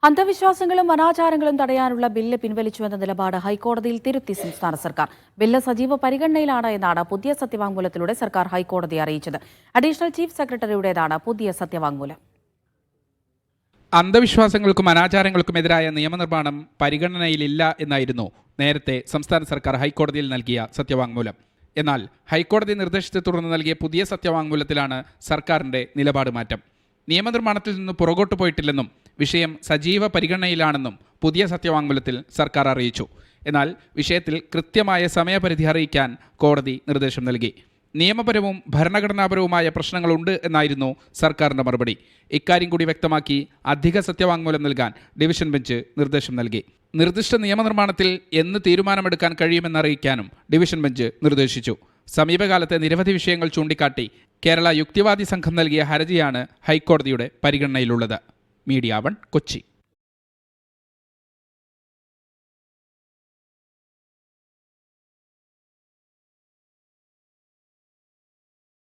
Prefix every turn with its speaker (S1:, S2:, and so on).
S1: അന്ധവിശ്വാസങ്ങളും അനാചാരങ്ങളും തടയാനുള്ള ബില്ല് പിൻവലിച്ചുവെന്ന നിലപാട് ഹൈക്കോടതിയിൽ തിരുത്തി സംസ്ഥാന സർക്കാർ. ബില്ല് സജീവ പരിഗണനയിലാണ് എന്നാണ് പുതിയ സത്യവാങ്മൂലത്തിലൂടെ സർക്കാർ ഹൈക്കോടതിയെ അറിയിച്ചത്. അഡീഷണൽ ചീഫ് സെക്രട്ടറിയുടേതാണ് പുതിയ സത്യവാങ്മൂലം.
S2: അന്ധവിശ്വാസങ്ങൾക്കും അനാചാരങ്ങൾക്കുമെതിരായ നിയമനിർമ്മാണം പരിഗണനയിലില്ല എന്നായിരുന്നു നേരത്തെ സംസ്ഥാന സർക്കാർ ഹൈക്കോടതിയിൽ നൽകിയ സത്യവാങ്മൂലം. എന്നാൽ ഹൈക്കോടതി നിർദ്ദേശത്തെ തുടർന്ന് നൽകിയ പുതിയ സത്യവാങ്മൂലത്തിലാണ് സർക്കാരിന്റെ നിലപാട് മാറ്റം. നിയമനിർമ്മാണത്തിൽ നിന്ന് പുറകോട്ട് പോയിട്ടില്ലെന്നും വിഷയം സജീവ പരിഗണനയിലാണെന്നും പുതിയ സത്യവാങ്മൂലത്തിൽ സർക്കാർ അറിയിച്ചു. എന്നാൽ വിഷയത്തിൽ കൃത്യമായ സമയപരിധി അറിയിക്കാൻ കോടതി നിർദ്ദേശം നൽകി. നിയമപരവും ഭരണഘടനാപരവുമായ പ്രശ്നങ്ങളുണ്ട് എന്നായിരുന്നു സർക്കാരിൻ്റെ മറുപടി. ഇക്കാര്യം കൂടി വ്യക്തമാക്കി അധിക സത്യവാങ്മൂലം നൽകാൻ ഡിവിഷൻ ബെഞ്ച് നിർദ്ദേശം നൽകി. നിർദ്ദിഷ്ട നിയമനിർമ്മാണത്തിൽ എന്ന് തീരുമാനമെടുക്കാൻ കഴിയുമെന്നറിയിക്കാനും ഡിവിഷൻ ബെഞ്ച് നിർദ്ദേശിച്ചു. സമീപകാലത്തെ നിരവധി വിഷയങ്ങൾ ചൂണ്ടിക്കാട്ടി കേരള യുക്തിവാദി സംഘം നൽകിയ ഹർജിയാണ് ഹൈക്കോടതിയുടെ പരിഗണനയിലുള്ളത്. മീഡിയ 1 കൊച്ചി.